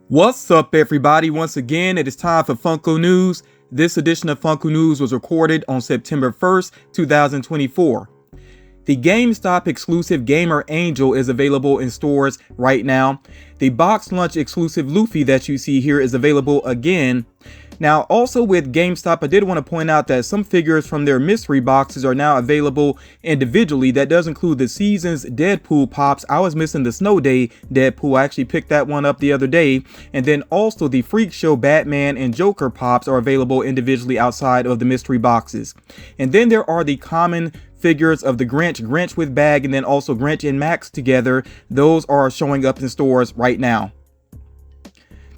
What's up, everybody? Once again, it is time for Funko News. This edition of Funko News was recorded on September 1st, 2024. The GameStop exclusive Gamer Angel is available in stores right now. The box lunch exclusive Luffy that you see here is available again. Now, also with GameStop, I did want to point out that some figures from their mystery boxes are now available individually. That does include the Seasons Deadpool pops. I was missing the Snow Day Deadpool. I actually picked that one up the other day. And then also the Freak Show Batman and Joker pops are available individually outside of the mystery boxes. And then there are the common figures of the Grinch with bag, and then also Grinch and Max together. Those are showing up in stores right now.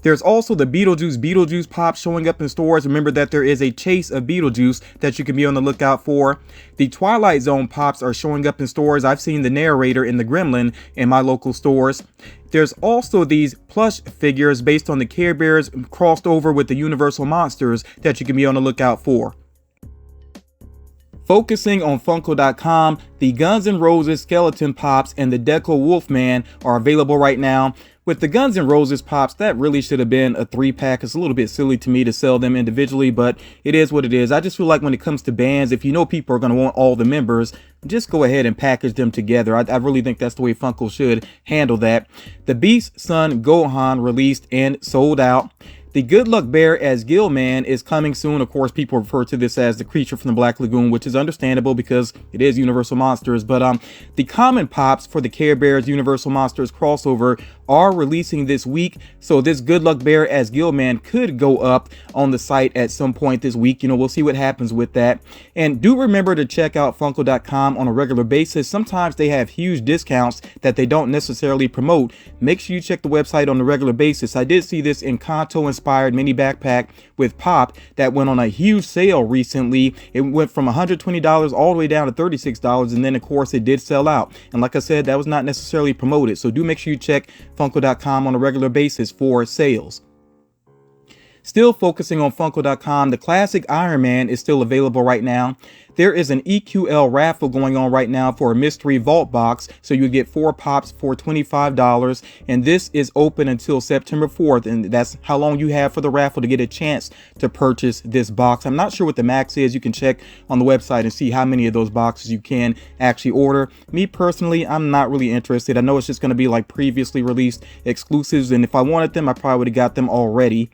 There's also the Beetlejuice pop showing up in stores. Remember that there is a chase of Beetlejuice that you can be on the lookout for. The Twilight Zone pops are showing up in stores. I've seen the narrator and the Gremlin in my local stores. There's also these plush figures based on the Care Bears crossed over with the Universal Monsters that you can be on the lookout for. Focusing on Funko.com, the Guns N' Roses skeleton pops and the Deco Wolfman are available right now. With the Guns N' Roses pops, that really should have been a 3-pack. It's a little bit silly to me to sell them individually, but it is what it is. I just feel like when it comes to bands, if you know people are going to want all the members, just go ahead and package them together. I really think that's the way Funko should handle that. The Beast Son Gohan released and sold out. The Good Luck Bear as Gilman is coming soon. Of course, people refer to this as the creature from the Black Lagoon, which is understandable because it is Universal Monsters. But the common pops for the Care Bears Universal Monsters crossover are releasing this week. So this Good Luck Bear as Gilman could go up on the site at some point this week. You know, we'll see what happens with that. And do remember to check out Funko.com on a regular basis. Sometimes they have huge discounts that they don't necessarily promote. Make sure you check the website on a regular basis. I did see this Encanto inspired mini backpack with pop that went on a huge sale recently. It went from $120 all the way down to $36, and then of course it did sell out. And like I said, that was not necessarily promoted, so do make sure you check Funko.com on a regular basis for sales. Still focusing on Funko.com, the classic Iron Man is still available right now. There is an EQL raffle going on right now for a mystery vault box, so you get 4 pops for $25, and this is open until September 4th, and that's how long you have for the raffle to get a chance to purchase this box. I'm not sure what the max is. You can check on the website and see how many of those boxes you can actually order. Me personally, I'm not really interested. I know it's just going to be like previously released exclusives, and if I wanted them, I probably would have got them already.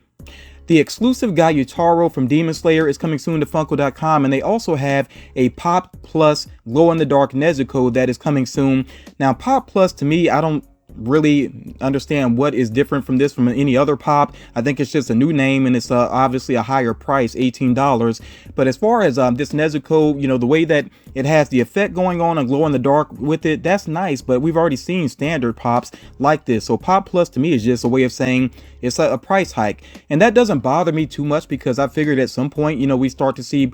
The exclusive Gyutaro from Demon Slayer is coming soon to Funko.com, and they also have a Pop Plus glow-in-the-dark Nezuko that is coming soon. Now, Pop Plus, to me, I don't really understand what is different from this from any other pop. I think it's just a new name, and it's obviously a higher price, $18. But as far as this Nezuko, you know, the way that it has the effect going on and glow in the dark with it, that's nice, but we've already seen standard pops like this. So Pop Plus to me is just a way of saying it's a price hike, and that doesn't bother me too much because I figured at some point, you know, we start to see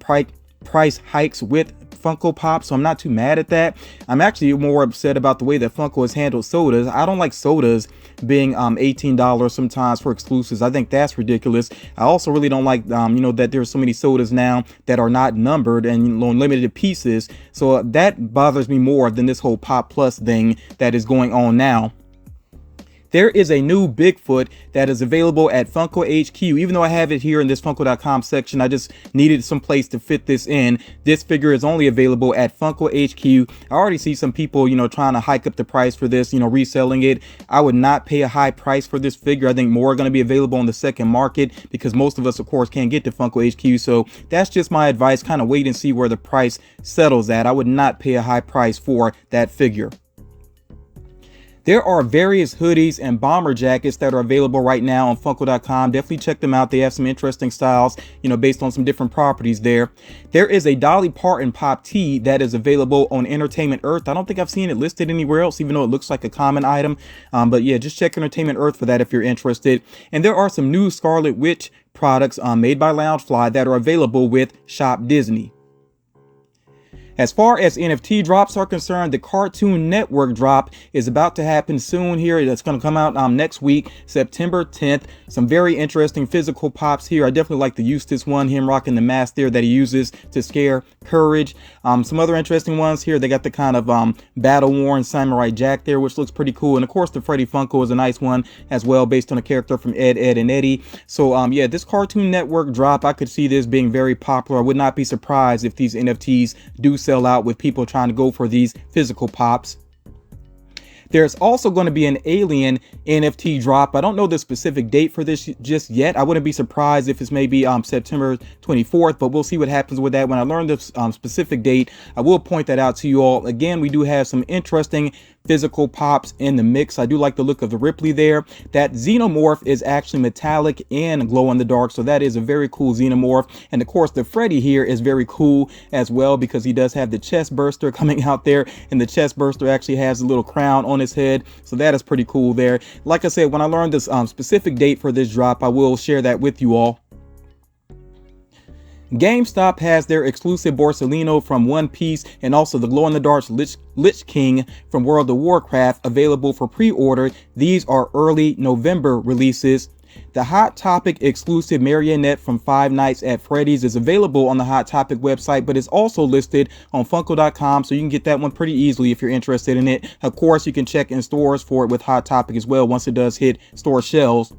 price hikes with Funko Pop, so I'm not too mad at that. I'm actually more upset about the way that Funko has handled sodas. I don't like sodas being $18 sometimes for exclusives. I think that's ridiculous. I also really don't like you know, that there's so many sodas now that are not numbered and limited pieces, so that bothers me more than this whole Pop Plus thing that is going on now. There is a new Bigfoot that is available at Funko HQ. Even though I have it here in this Funko.com section, I just needed some place to fit this in. This figure is only available at Funko HQ. I already see some people, you know, trying to hike up the price for this, you know, reselling it. I would not pay a high price for this figure. I think more are going to be available on the second market because most of us, of course, can't get to Funko HQ. So that's just my advice. Kind of wait and see where the price settles at. I would not pay a high price for that figure. There are various hoodies and bomber jackets that are available right now on Funko.com. Definitely check them out. They have some interesting styles, you know, based on some different properties there. There is a Dolly Parton pop tee that is available on Entertainment Earth. I don't think I've seen it listed anywhere else, even though it looks like a common item. But yeah, just check Entertainment Earth for that if you're interested. And there are some new Scarlet Witch products made by Loungefly that are available with Shop Disney. As far as NFT drops are concerned, the Cartoon Network drop is about to happen soon here. That's going to come out next week, September 10th. Some very interesting physical pops here. I definitely like the Eustace one, him rocking the mask there that he uses to scare Courage. Some other interesting ones here. They got the kind of battle-worn Samurai Jack there, which looks pretty cool. And of course, the Freddy Funko is a nice one as well, based on a character from Ed, Edd and Eddy. So yeah, this Cartoon Network drop, I could see this being very popular. I would not be surprised if these NFTs do sell out with people trying to go for these physical pops. There's also going to be an Alien NFT drop. I don't know the specific date for this just yet. I wouldn't be surprised if it's maybe September 24th, but we'll see what happens with that. When I learn the specific date, I will point that out to you all. Again, we do have some interesting physical pops in the mix. I do like the look of the Ripley there. That Xenomorph is actually metallic and glow in the dark, so that is a very cool Xenomorph. And of course, the Freddy here is very cool as well, because he does have the chest burster coming out there, and the chest burster actually has a little crown on his head, so that is pretty cool there. Like I said, when I learned this specific date for this drop, I will share that with you all. GameStop has their exclusive Borsellino from One Piece and also the glow-in-the-dark Lich King from World of Warcraft available for pre-order. These are early November releases. The Hot Topic exclusive Marionette from Five Nights at Freddy's is available on the Hot Topic website, but is also listed on Funko.com, so you can get that one pretty easily if you're interested in it. Of course, you can check in stores for it with Hot Topic as well once it does hit store shelves.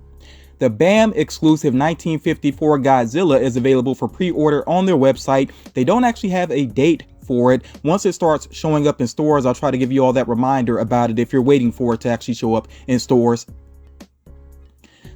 The BAM exclusive 1954 Godzilla is available for pre-order on their website. They don't actually have a date for it. Once it starts showing up in stores, I'll try to give you all that reminder about it if you're waiting for it to actually show up in stores.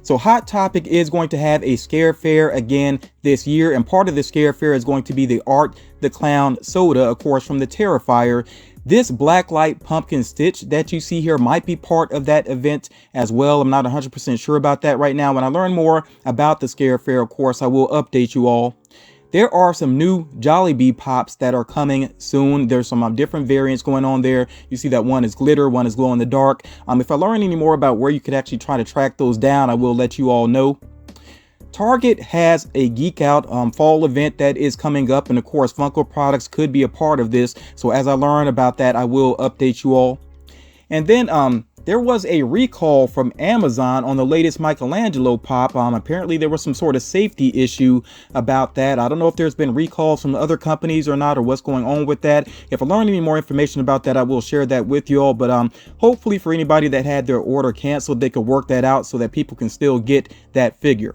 So Hot Topic is going to have a scare fair again this year, and part of the scare fair is going to be the Art the Clown soda, of course, from the Terrifier. This Blacklight Pumpkin Stitch that you see here might be part of that event as well. I'm not 100% sure about that right now. When I learn more about the scare fair, of course, I will update you all. There are some new Jollibee pops that are coming soon. There's some different variants going on there. You see that one is glitter, one is glow in the dark. If I learn any more about where you could actually try to track those down, I will let you all know. Target has a Geek Out fall event that is coming up, and of course Funko products could be a part of this, so as I learn about that, I will update you all. And then there was a recall from Amazon on the latest Michelangelo pop. Apparently there was some sort of safety issue about that. I don't know if there's been recalls from other companies or not, or what's going on with that. If I learn any more information about that, I will share that with you all. But hopefully for anybody that had their order canceled, they could work that out so that people can still get that figure.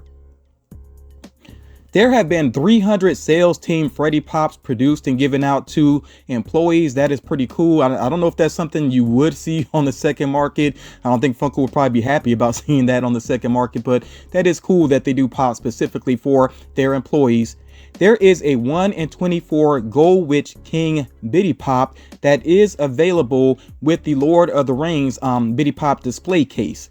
There have been 300 sales team Freddy Pops produced and given out to employees. That is pretty cool. I don't know if that's something you would see on the second market. I don't think Funko would probably be happy about seeing that on the second market, but that is cool that they do pop specifically for their employees. There is a 1 in 24 Gold Witch King Biddy Pop that is available with the Lord of the Rings Biddy Pop display case.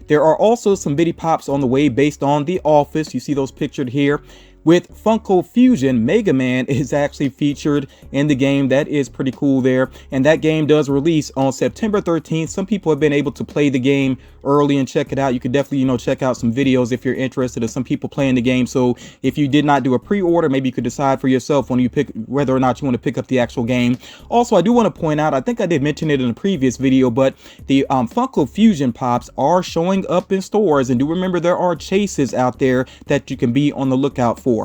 There are also some Biddy Pops on the way based on The Office. You see those pictured here. With Funko Fusion, Mega Man is actually featured in the game. That is pretty cool there. And that game does release on September 13th. Some people have been able to play the game early and check it out. You could definitely, check out some videos if you're interested. There's some people playing the game. So if you did not do a pre-order, maybe you could decide for yourself when you pick whether or not you want to pick up the actual game. Also, I do want to point out, I think I did mention it in a previous video, but the Funko Fusion Pops are showing up in stores. And do remember, there are chases out there that you can be on the lookout for.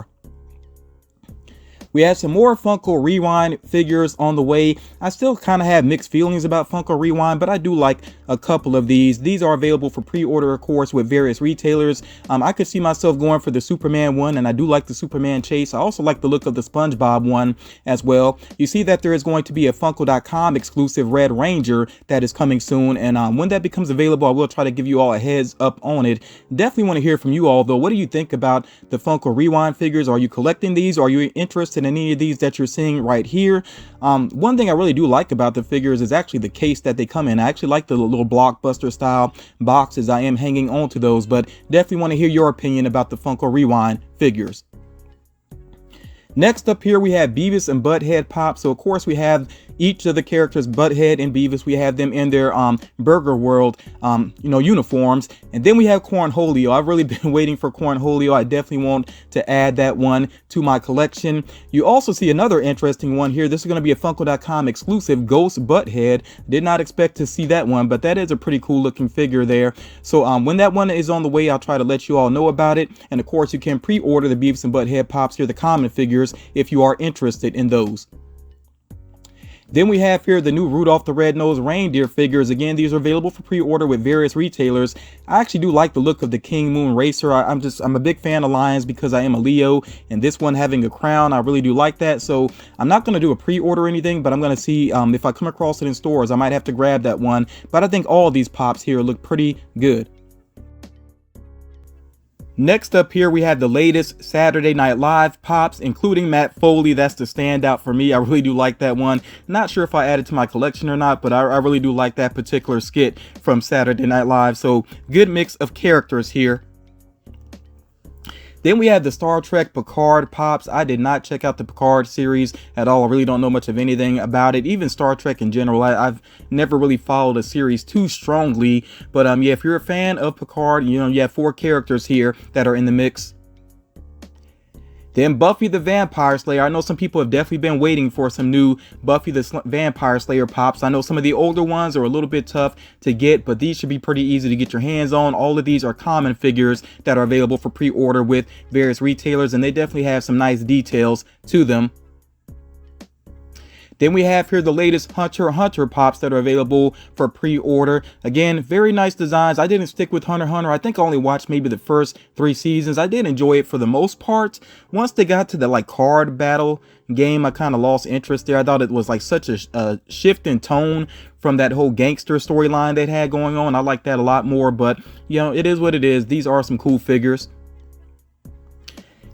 We had some more Funko Rewind figures on the way. I still kind of have mixed feelings about Funko Rewind, but I do like a couple of these. These are available for pre-order, of course, with various retailers. I could see myself going for the Superman one, and I do like the Superman chase. I also like the look of the SpongeBob one as well. You see that there is going to be a Funko.com exclusive Red Ranger that is coming soon, and when that becomes available, I will try to give you all a heads up on it. Definitely want to hear from you all, though. What do you think about the Funko Rewind figures? Are you collecting these? Are you interested in any of these that you're seeing right here? One thing I really do like about the figures is actually the case that they come in. I actually like the little blockbuster style boxes. I am hanging on to those, but definitely want to hear your opinion about the Funko Rewind figures. Next up here we have Beavis and Butthead Pop. So of course we have each of the characters, Butthead and Beavis, we have them in their Burger World uniforms. And then we have Cornholio. I've really been waiting for Cornholio. I definitely want to add that one to my collection. You also see another interesting one here. This is going to be a Funko.com exclusive, Ghost Butthead. Did not expect to see that one, but that is a pretty cool looking figure there. So when that one is on the way, I'll try to let you all know about it. And of course, you can pre-order the Beavis and Butthead pops here, the common figures, if you are interested in those. Then we have here the new Rudolph the Red-Nosed Reindeer figures. Again, these are available for pre-order with various retailers. I actually do like the look of the King Moon Racer. I'm a big fan of lions because I am a Leo, and this one having a crown, I really do like that. So I'm not going to do a pre-order or anything, but I'm going to see if I come across it in stores. I might have to grab that one. But I think all of these pops here look pretty good. Next up here, we have the latest Saturday Night Live pops, including Matt Foley. That's the standout for me. I really do like that one. Not sure if I add it to my collection or not, but I really do like that particular skit from Saturday Night Live. So good mix of characters here. Then we have the Star Trek Picard pops. I did not check out the Picard series at all. I really don't know much of anything about it. Even Star Trek in general, I've never really followed a series too strongly. But yeah, if you're a fan of Picard, you have 4 characters here that are in the mix. Then Buffy the Vampire Slayer. I know some people have definitely been waiting for some new Buffy the Vampire Slayer pops. I know some of the older ones are a little bit tough to get, but these should be pretty easy to get your hands on. All of these are common figures that are available for pre-order with various retailers, and they definitely have some nice details to them. Then we have here the latest Hunter x Hunter pops that are available for pre-order. Again, very nice designs. I didn't stick with Hunter x Hunter. I think I only watched maybe the first 3 seasons. I did enjoy it for the most part. Once they got to the card battle game, I kind of lost interest there. I thought it was like such a shift in tone from that whole gangster storyline they had going on. I like that a lot more, but it is what it is. These are some cool figures.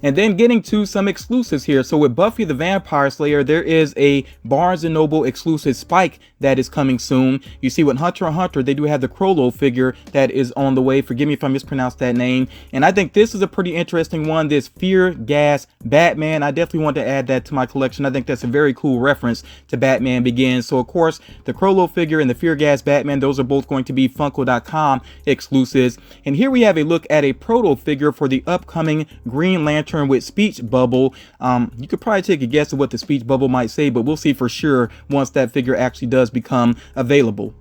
And then getting to some exclusives here. So with Buffy the Vampire Slayer, there is a Barnes & Noble exclusive Spike that is coming soon. You see with Hunter x Hunter, they do have the Crollo figure that is on the way. Forgive me if I mispronounced that name. And I think this is a pretty interesting one, this Fear Gas Batman. I definitely want to add that to my collection. I think that's a very cool reference to Batman Begins. So of course, the Crollo figure and the Fear Gas Batman, those are both going to be Funko.com exclusives. And here we have a look at a proto figure for the upcoming Green Lantern with speech bubble. You could probably take a guess at what the speech bubble might say, but we'll see for sure once that figure actually does become available.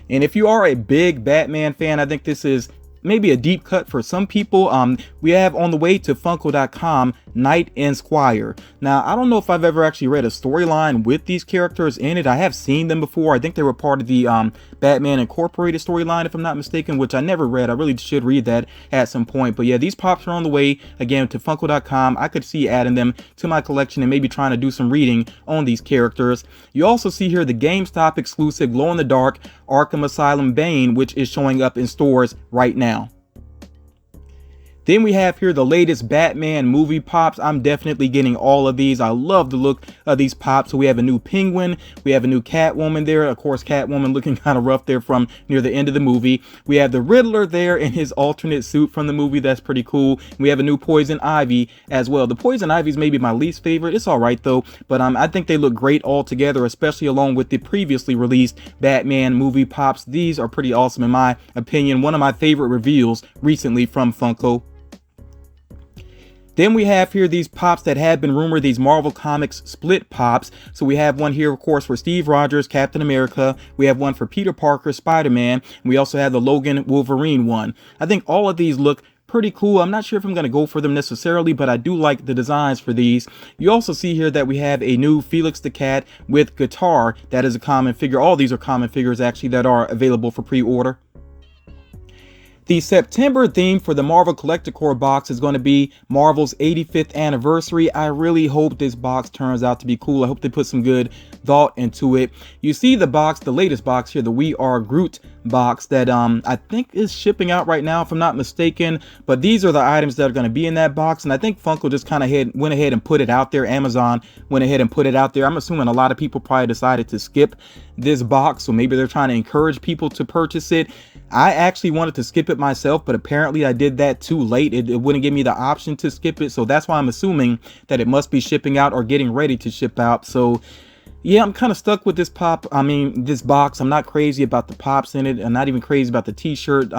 And if you are a big Batman fan, I think this is maybe a deep cut for some people. We have on the way to Funko.com Knight and Squire. Now, I don't know if I've ever actually read a storyline with these characters in it. I have seen them before. I think they were part of the Batman Incorporated storyline, if I'm not mistaken, which I never read. I really should read that at some point. But yeah, these pops are on the way again to Funko.com. I could see adding them to my collection and maybe trying to do some reading on these characters. You also see here the GameStop exclusive glow-in-the-dark Arkham Asylum Bane, which is showing up in stores right now. Then we have here the latest Batman movie pops. I'm definitely getting all of these. I love the look of these pops. So we have a new Penguin. We have a new Catwoman there. Of course, Catwoman looking kind of rough there from near the end of the movie. We have the Riddler there in his alternate suit from the movie. That's pretty cool. We have a new Poison Ivy as well. The Poison Ivy is maybe my least favorite. It's all right though, but I think they look great all together, especially along with the previously released Batman movie pops. These are pretty awesome in my opinion. One of my favorite reveals recently from Funko. Then we have here these pops that had been rumored, these Marvel Comics split pops. So we have one here, of course, for Steve Rogers, Captain America. We have one for Peter Parker, Spider-Man. And we also have the Logan Wolverine one. I think all of these look pretty cool. I'm not sure if I'm going to go for them necessarily, but I do like the designs for these. You also see here that we have a new Felix the Cat with guitar. That is a common figure. All these are common figures actually that are available for pre-order. The September theme for the Marvel Collector Core box is going to be Marvel's 85th anniversary. I really hope this box turns out to be cool. I hope they put some good thought into it. You see the box, the latest box here, the We Are Groot box that I think is shipping out right now if I'm not mistaken, but these are the items that are going to be in that box, and I think Funko just kind of went ahead and put it out there. Amazon went ahead and put it out there. I'm assuming a lot of people probably decided to skip this box, so maybe they're trying to encourage people to purchase it. I actually wanted to skip it myself, but apparently I did that too late. It wouldn't give me the option to skip it, so that's why I'm assuming that it must be shipping out or getting ready to ship out. So Yeah, I'm kind of stuck with this pop. I mean, this box. I'm not crazy about the pops in it. I'm not even crazy about the t-shirt.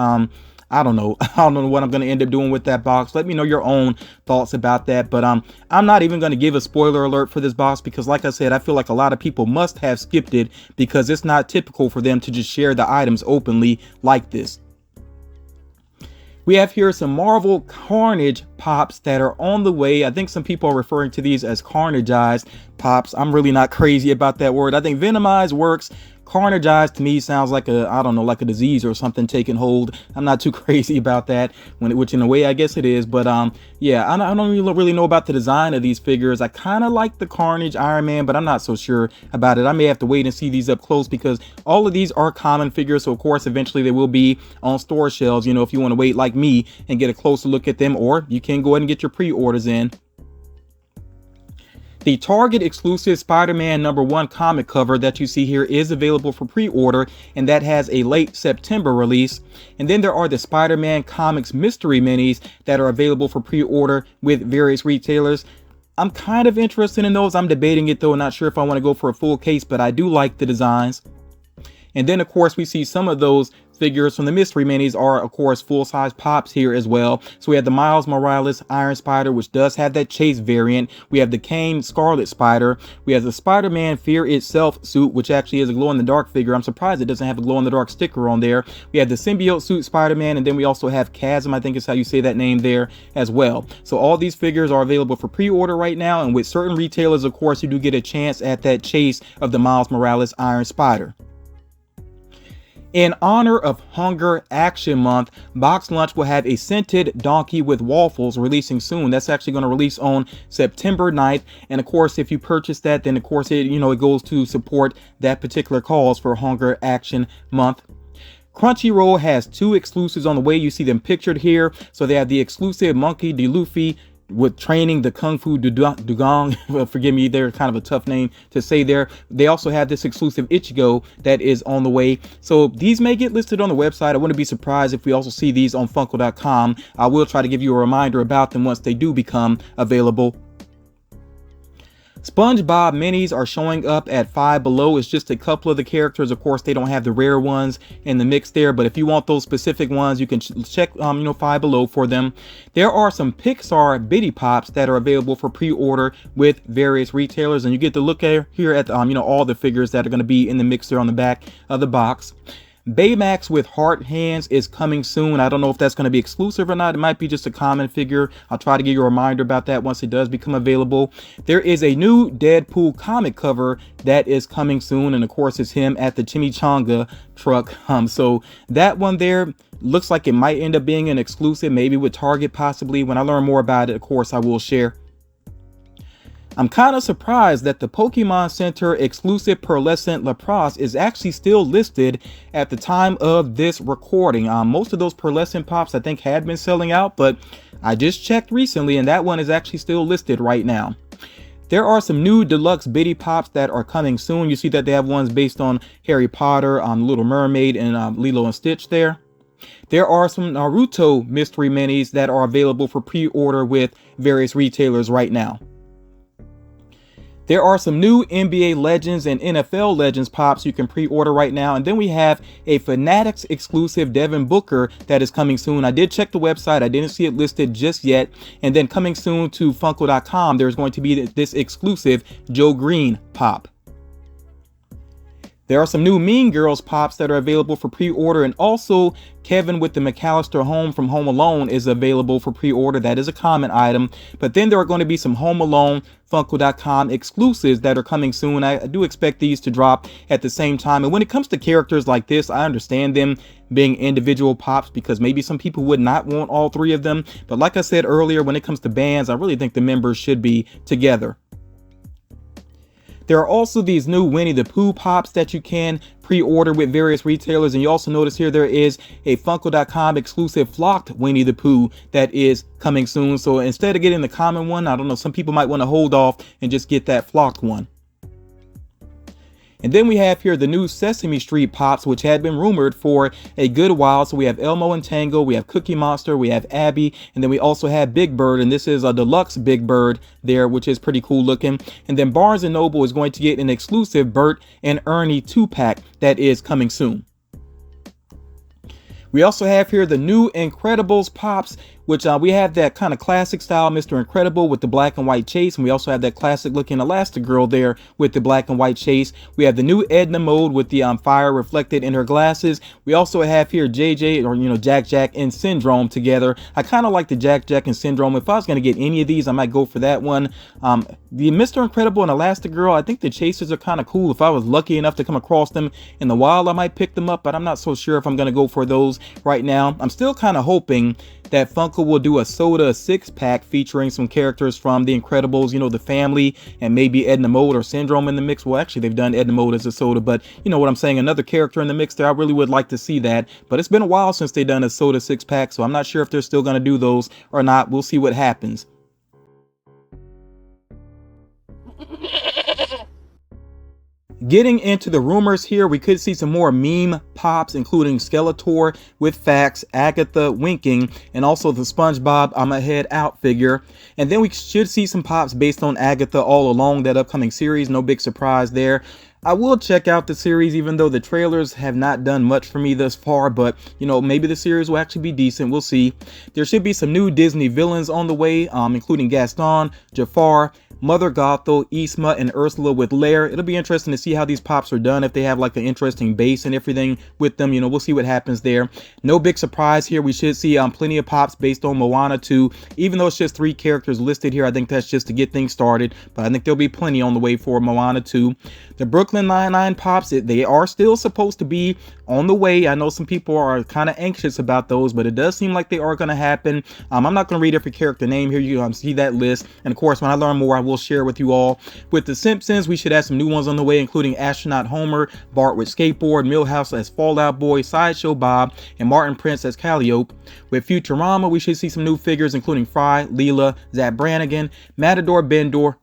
I don't know. I don't know what I'm going to end up doing with that box. Let me know your own thoughts about that. But I'm not even going to give a spoiler alert for this box because, like I said, I feel like a lot of people must have skipped it because it's not typical for them to just share the items openly like this. We have here some Marvel Carnage pops that are on the way. I think some people are referring to these as Carnageized pops. I'm really not crazy about that word. I think Venomized works. Carnageized to me sounds like a, I don't know, like a disease or something taking hold. I'm not too crazy about that, which in a way I guess it is. But yeah, I don't really know about the design of these figures. I kind of like the Carnage Iron Man, but I'm not so sure about it. I may have to wait and see these up close because all of these are common figures. So of course, eventually they will be on store shelves, you know, if you want to wait like me and get a closer look at them, or you can go ahead and get your pre-orders in. The Target exclusive Spider-Man #1 comic cover that you see here is available for pre-order, and that has a late September release. And then there are the Spider-Man Comics mystery minis that are available for pre-order with various retailers. I'm kind of interested in those. I'm debating it though, not sure if I want to go for a full case, but I do like the designs. And then of course we see some of those figures from the mystery minis are of course full-size pops here as well. So we have the Miles Morales Iron Spider, which does have that chase variant. We have the Kane Scarlet Spider. We have the Spider-Man Fear Itself suit, which actually is a glow-in-the-dark figure. I'm surprised it doesn't have a glow-in-the-dark sticker on there. We have the symbiote suit Spider-Man, and then we also have Chasm, I think is how you say that name there as well. So all these figures are available for pre-order right now, and with certain retailers of course you do get a chance at that chase of the Miles Morales Iron Spider. In honor of Hunger Action Month, Box Lunch will have a scented donkey with waffles releasing soon. That's actually going to release on September 9th. And of course, if you purchase that, then of course it goes to support that particular cause for Hunger Action Month. Crunchyroll has 2 exclusives on the way. You see them pictured here. So they have the exclusive Monkey D. Luffy with training the Kung Fu Dugong. Forgive me, they're kind of a tough name to say there. They also have this exclusive Ichigo that is on the way. So these may get listed on the website. I wouldn't be surprised if we also see these on Funko.com. I will try to give you a reminder about them once they do become available. SpongeBob minis are showing up at Five Below. It's just a couple of the characters. Of course, they don't have the rare ones in the mix there, but if you want those specific ones, you can check Five Below for them. There are some Pixar Bitty Pops that are available for pre-order with various retailers, and you get to look at here at all the figures that are going to be in the mix there on the back of the box. Baymax with heart hands is coming soon. I don't know if that's going to be exclusive or not. It might be just a common figure. I'll try to give you a reminder about that once it does become available. There is a new Deadpool comic cover that is coming soon, and of course it's him at the chimichanga truck. So that one there looks like it might end up being an exclusive, maybe with Target possibly. When I learn more about it, of course I will share. I'm kind of surprised that the Pokemon Center exclusive Pearlescent Lapras is actually still listed at the time of this recording. Most of those Pearlescent Pops I think had been selling out, but I just checked recently and that one is actually still listed right now. There are some new deluxe Bitty Pops that are coming soon. You see that they have ones based on Harry Potter, Little Mermaid, and Lilo and Stitch there. There are some Naruto mystery minis that are available for pre-order with various retailers right now. There are some new NBA Legends and NFL Legends pops you can pre-order right now. And then we have a Fanatics exclusive Devin Booker that is coming soon. I did check the website. I didn't see it listed just yet. And then coming soon to Funko.com, there's going to be this exclusive Joe Green pop. There are some new Mean Girls pops that are available for pre-order, and also Kevin with the McAllister home from Home Alone is available for pre-order. That is a common item. But then there are going to be some Home Alone Funko.com exclusives that are coming soon. I do expect these to drop at the same time. And when it comes to characters like this, I understand them being individual pops because maybe some people would not want all 3 of them. But like I said earlier, when it comes to bands, I really think the members should be together. There are also these new Winnie the Pooh pops that you can pre-order with various retailers. And you also notice here there is a Funko.com exclusive flocked Winnie the Pooh that is coming soon. So instead of getting the common one, I don't know, some people might want to hold off and just get that flocked one. And then we have here the new Sesame Street Pops, which had been rumored for a good while. So we have Elmo and Tango, we have Cookie Monster, we have Abby, and then we also have Big Bird, and this is a deluxe Big Bird there, which is pretty cool looking. And then Barnes & Noble is going to get an exclusive Bert and Ernie 2-pack that is coming soon. We also have here the new Incredibles Pops, which we have that kind of classic style Mr. Incredible with the black and white chase, and we also have that classic looking Elastigirl there with the black and white chase. We have the new Edna mode with the fire reflected in her glasses. We also have here JJ, or Jack and Syndrome together. I kind of like the Jack and Syndrome. If I was going to get any of these, I might go for that one. The Mr. Incredible and Elastigirl, I think the chasers are kind of cool. If I was lucky enough to come across them in the wild, I might pick them up, but I'm not so sure if I'm going to go for those right now. I'm still kind of hoping that Funko will do a Soda 6-pack featuring some characters from the Incredibles, the family, and maybe Edna Mode or Syndrome in the mix. Well, actually, they've done Edna Mode as a Soda, but you know what I'm saying, another character in the mix there. I really would like to see that, but it's been a while since they've done a Soda 6-pack, so I'm not sure if they're still going to do those or not. We'll see what happens. Getting into the rumors here, we could see some more meme pops, including Skeletor with Fax, Agatha winking, and also the SpongeBob I'm a head out figure. And then we should see some pops based on Agatha all along that upcoming series. No big surprise there. I will check out the series, even though the trailers have not done much for me thus far, but maybe the series will actually be decent. We'll see. There should be some new Disney villains on the way, including Gaston, Jafar, Mother Gothel, Yzma, and Ursula with Lair. It'll be interesting to see how these pops are done, if they have like an interesting base and everything with them. We'll see what happens there. No big surprise here. We should see plenty of pops based on Moana 2. Even though it's just 3 characters listed here, I think that's just to get things started, but I think there'll be plenty on the way for Moana 2. The Brooklyn Nine-Nine pops, they are still supposed to be on the way. I know some people are kind of anxious about those, but it does seem like they are going to happen. I'm not going to read every character name here. You see that list, and of course when I learn more I will share with you all. With the Simpsons, we should have some new ones on the way, including Astronaut Homer, Bart with skateboard, Milhouse as Fallout Boy, Sideshow Bob, and Martin Prince as Calliope. With Futurama, we should see some new figures, including Fry, Leela, Zap Brannigan, Matador Bender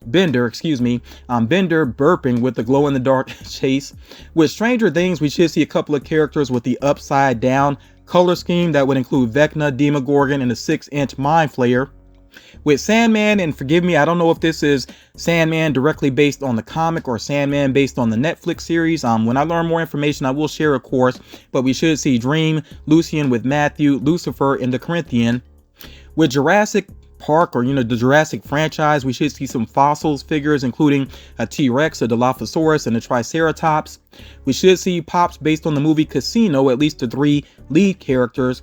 burping with the glow-in-the-dark chase. With Stranger Things, we should see a couple of characters with the upside down color scheme that would include Vecna, Demogorgon, and a 6-inch Mind Flayer. With Sandman, and forgive me, I don't know if this is Sandman directly based on the comic or Sandman based on the Netflix series. When I learn more information, I will share, of course, but we should see Dream, Lucian with Matthew, Lucifer, and the Corinthian. With Jurassic Park, or the Jurassic franchise, we should see some fossils figures, including a T-Rex, a Dilophosaurus, and a Triceratops. We should see pops based on the movie Casino, at least the 3 lead characters.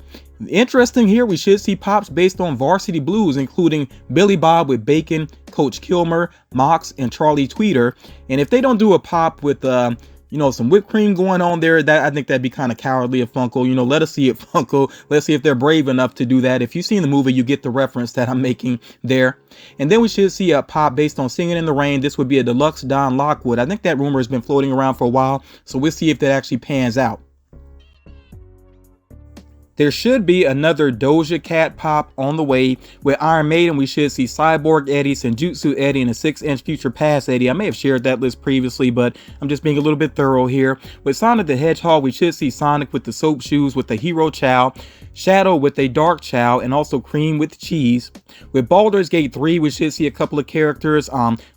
Interesting here, we should see pops based on Varsity Blues, including Billy Bob with Bacon, Coach Kilmer, Mox, and Charlie Tweeter. And if they don't do a pop with some whipped cream going on there, that I think that'd be kind of cowardly of Funko. Let us see it, Funko. Let's see if they're brave enough to do that. If you've seen the movie, you get the reference that I'm making there. And then we should see a pop based on Singing in the Rain. This would be a deluxe Don Lockwood. I think that rumor has been floating around for a while, so we'll see if that actually pans out. There should be another Doja Cat pop on the way. With Iron Maiden, we should see Cyborg Eddie, Senjutsu Eddie, and a 6-inch Future Past Eddie. I may have shared that list previously, but I'm just being a little bit thorough here. With Sonic the Hedgehog, we should see Sonic with the soap shoes with the Hero Chow, Shadow with a Dark Chow, and also Cream with cheese. With Baldur's Gate 3, we should see a couple of characters.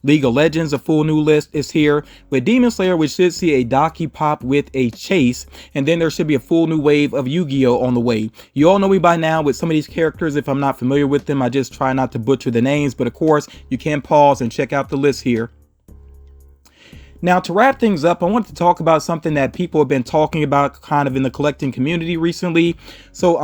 League of Legends, a full new list is here. With Demon Slayer, we should see a Daki pop with a chase, and then there should be a full new wave of Yu-Gi-Oh on the way. You all know me by now with some of these characters. If I'm not familiar with them, I just try not to butcher the names, but of course you can pause and check out the list here. Now, to wrap things up, I want to talk about something that people have been talking about kind of in the collecting community recently. So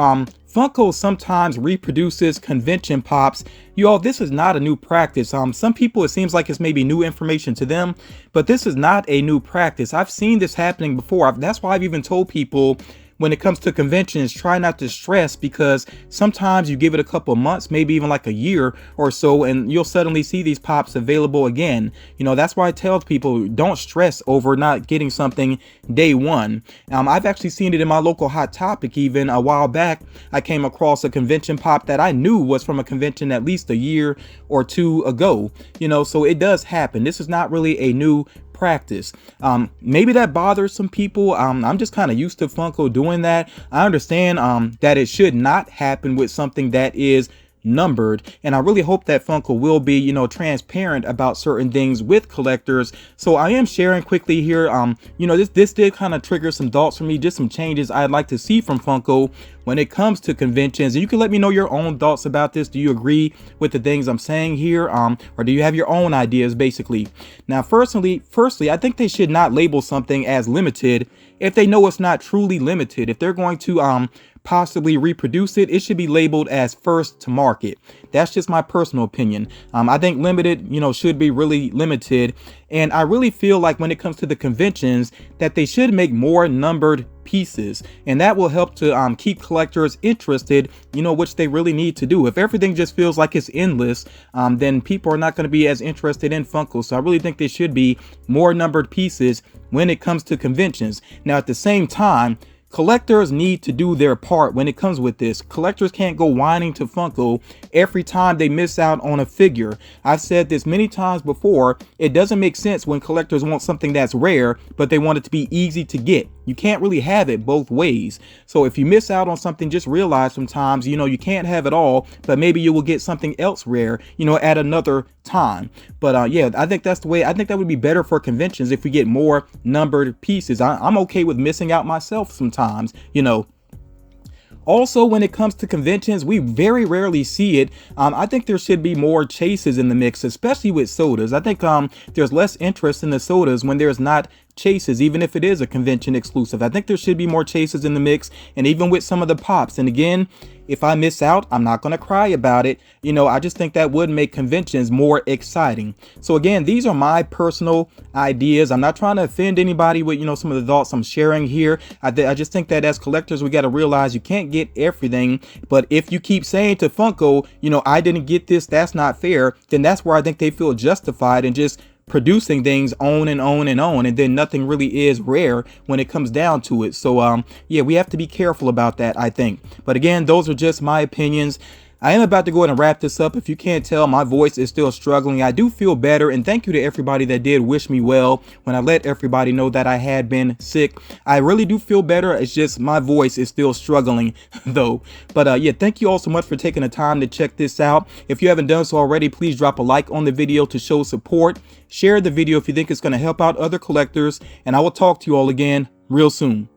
Funko sometimes reproduces convention pops. You all, this is not a new practice. Some people, it seems like it's maybe new information to them, but this is not a new practice. I've seen this happening before. That's why I've even told people, when it comes to conventions, try not to stress, because sometimes you give it a couple of months, maybe even like a year or so, and you'll suddenly see these pops available again. That's why I tell people, don't stress over not getting something day one. I've actually seen it in my local Hot Topic. Even a while back, I came across a convention pop that I knew was from a convention at least a year or two ago. So it does happen. This is not really a new practice. Maybe that bothers some people. I'm just kind of used to Funko doing that. I understand that it should not happen with something that is numbered, and I really hope that Funko will be, you know, transparent about certain things with collectors. So I am sharing quickly here. You know, this did kind of trigger some thoughts for me, just some changes I'd like to see from Funko when it comes to conventions. And you can let me know your own thoughts about this. Do you agree with the things I'm saying here, or do you have your own ideas, basically? Now, firstly, I think they should not label something as limited if they know it's not truly limited. If they're going to possibly reproduce it, it should be labeled as first to market. That's just my personal opinion. I think limited, you know, should be really limited. And I really feel like when it comes to the conventions that they should make more numbered pieces, and that will help to keep collectors interested, you know, which they really need to do. If everything just feels like it's endless, then people are not going to be as interested in Funko. So I really think there should be more numbered pieces when it comes to conventions. Now, at the same time, collectors need to do their part when it comes with this. Collectors can't go whining to Funko every time they miss out on a figure. I've said this many times before. It doesn't make sense when collectors want something that's rare, but they want it to be easy to get. You can't really have it both ways. So if you miss out on something, just realize sometimes, you know, you can't have it all, but maybe you will get something else rare, you know, at another time. But yeah, I think that's the way. I think that would be better for conventions if we get more numbered pieces. I'm okay with missing out myself sometimes, you know. Also, when it comes to conventions, we very rarely see it. I think there should be more chases in the mix, especially with sodas. I think there's less interest in the sodas when there's not chases, even if it is a convention exclusive. I think there should be more chases in the mix, and even with some of the pops. And again, if I miss out, I'm not going to cry about it. You know, I just think that would make conventions more exciting. So again, these are my personal ideas. I'm not trying to offend anybody with, you know, some of the thoughts I'm sharing here. I just think that as collectors, we got to realize you can't get everything. But if you keep saying to Funko, you know, I didn't get this, that's not fair, then that's where I think they feel justified in just producing things on and on and on, and then nothing really is rare when it comes down to it. So yeah, we have to be careful about that, I think. But again, those are just my opinions. I am about to go ahead and wrap this up. If you can't tell, my voice is still struggling. I do feel better, and thank you to everybody that did wish me well when I let everybody know that I had been sick. I really do feel better. It's just my voice is still struggling though. But yeah, thank you all so much for taking the time to check this out. If you haven't done so already, please drop a like on the video to show support. Share the video if you think it's going to help out other collectors, and I will talk to you all again real soon.